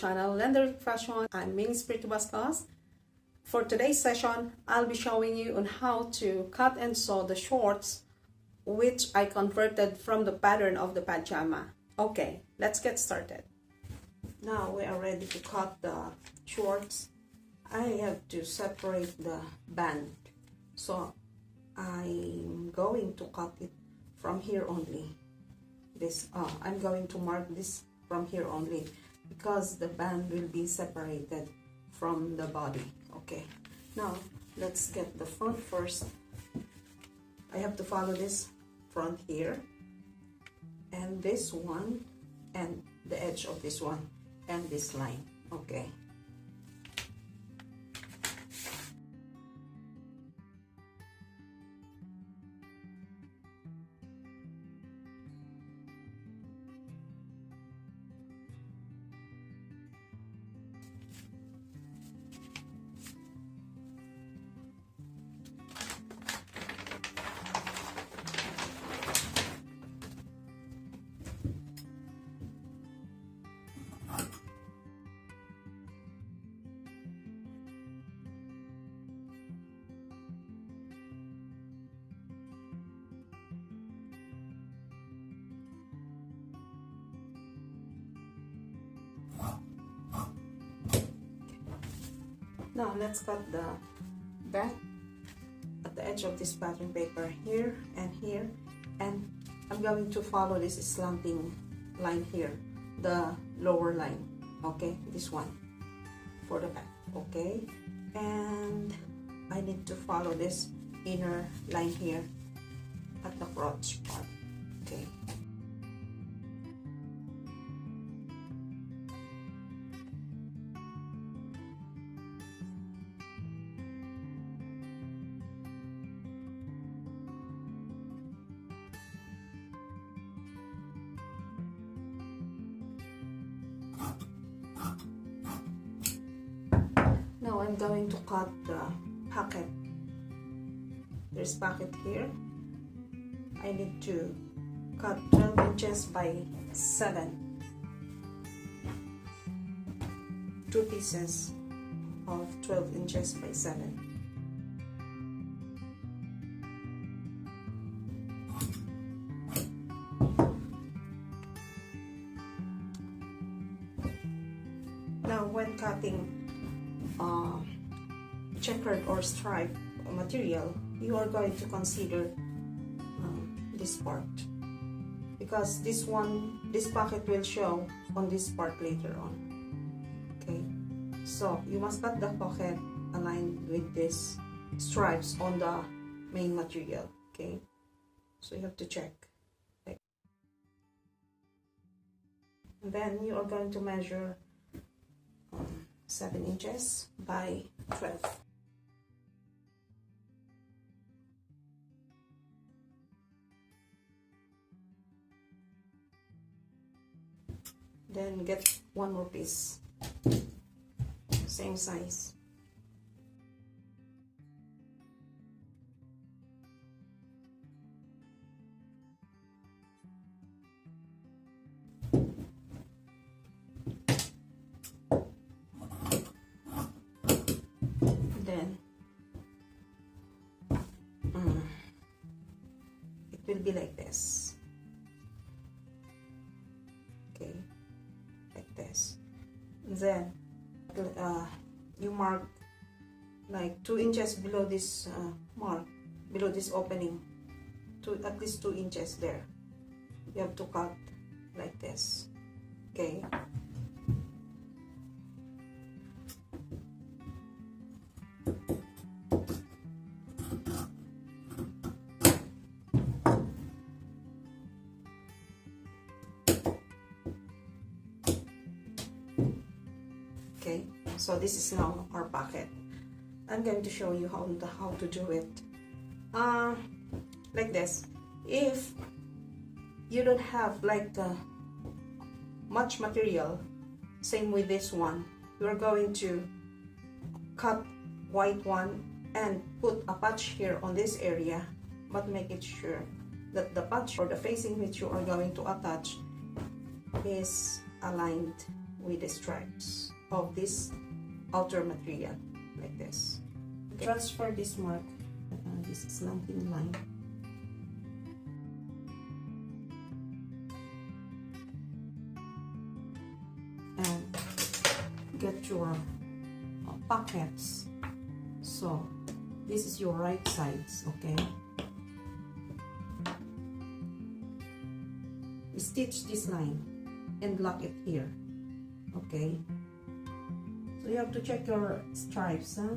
channel Lendarvic Fashion. I'm Ming Spiritu Bascos. For today's session, I'll be showing you on how to cut and sew the shorts which I converted from the pattern of the pajama. Okay, let's get started. Now we are ready to cut the shorts. I have to separate the band, so I'm going to cut it from here only. I'm going to mark this from here only because the band will be separated from the body. Okay, now let's get the front first. I have to follow this front here and this one and the edge of this one and this line. Okay, now let's cut the back at the edge of this pattern paper here, and I'm going to follow this slanting line here, the lower line. Okay, this one for the back. Okay, and I need to follow this inner line here at the crotch part. Okay, now I'm going to cut the pocket. There's pocket here. I need to cut 12 inches by 7. 2 pieces of 12 inches by 7. Now when cutting checkered or striped material, you are going to consider this part, because this pocket will show on this part later on. Okay, so you must cut the pocket aligned with these stripes on the main material. Okay, so you have to check. Okay. And then you are going to measure 7 inches by 12. Then get one more piece, same size. Then it will be like this. Okay, like this. Then you mark like 2 inches below this mark, below this opening, at least 2 inches there. You have to cut like this. Okay. Okay, so this is now our pocket. I'm going to show you how to do it. Like this. If you don't have like much material, same with this one, you're going to cut white one and put a patch here on this area, but make it sure that the patch or the facing which you are going to attach is aligned with the stripes of this outer material, like this. Okay. Transfer this mark, this slanting line. And get your pockets. So this is your right sides, okay? Stitch this line and lock it here, okay? So you have to check your stripes, huh?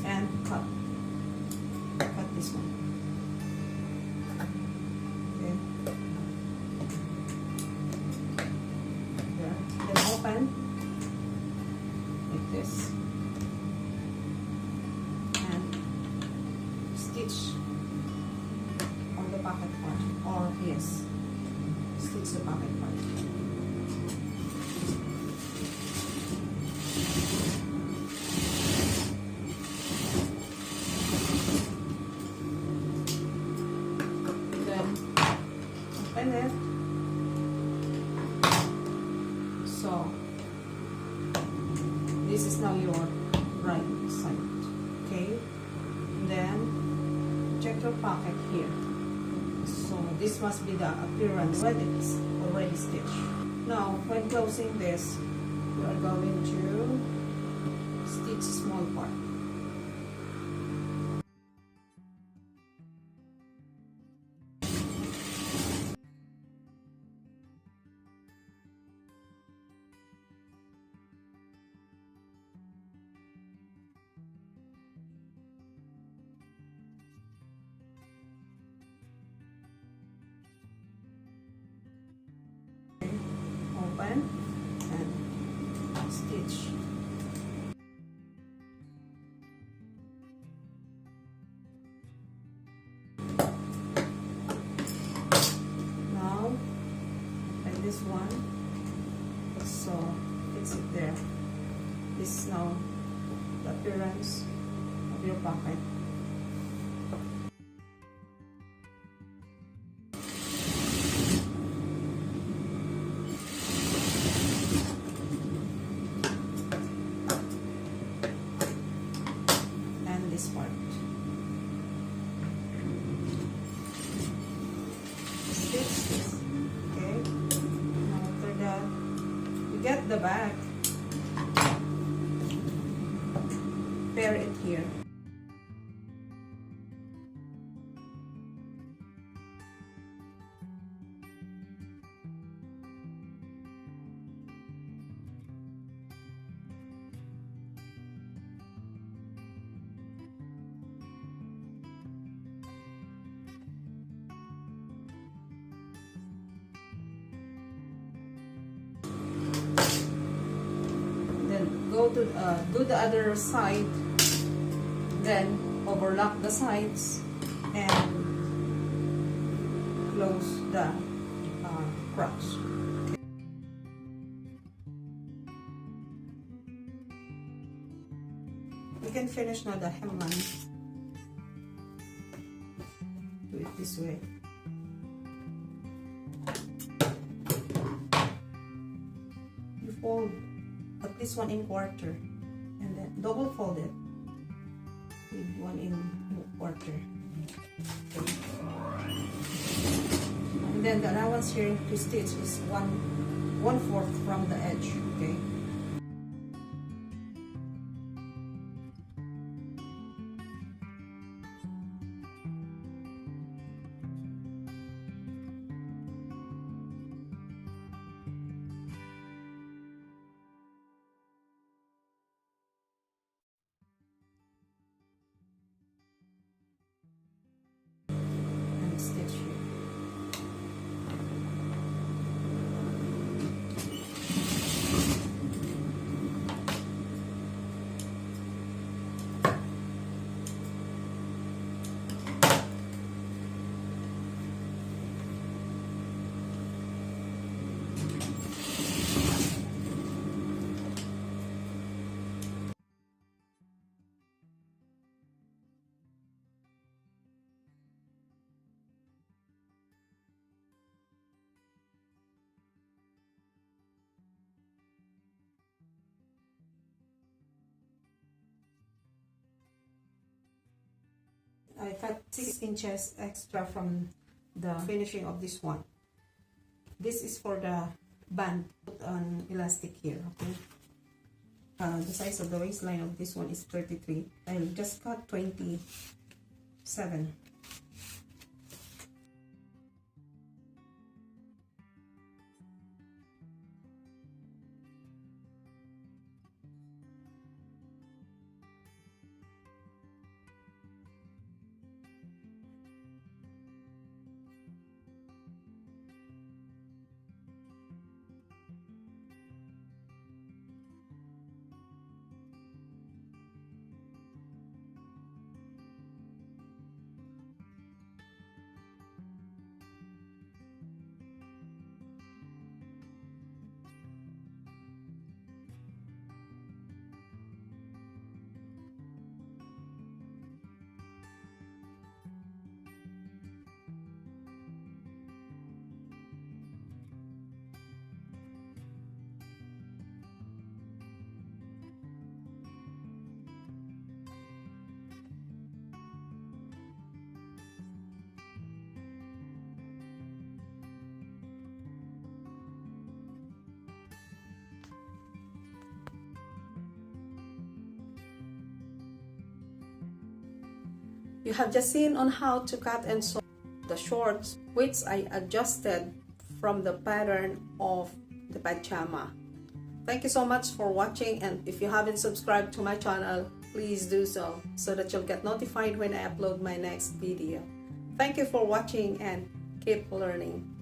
And cut this one. Okay. There. Then open like this and stitch on the pocket part, or yes, stitch the pocket part. Open it. So this is now your right side, okay? Then check your pocket here. So this must be the appearance when it's already stitched. Now when closing this, you are going to stitch small part. Open and stitch. Now and this one, so fix it there. This is now the appearance of your pocket. This part. Stitch this. Okay. Now after that, you get the back. Pair it here. Go to do the other side, then overlap the sides and close the crotch. Okay. We can finish now the hemline. Do it this way. You fold at least 1 1/4 and then double fold it with 1 1/4. Okay. And then the allowance here to stitch is 1/4 from the edge. Okay. Stitch here. I cut 6 inches extra from the finishing of this one. This is for the band. Put an elastic here, okay? The size of the waistline of this one is 33. I'll just cut 27. You have just seen on how to cut and sew the shorts, which I adjusted from the pattern of the pajama. Thank you so much for watching, and if you haven't subscribed to my channel, please do so that you'll get notified when I upload my next video. Thank you for watching and keep learning.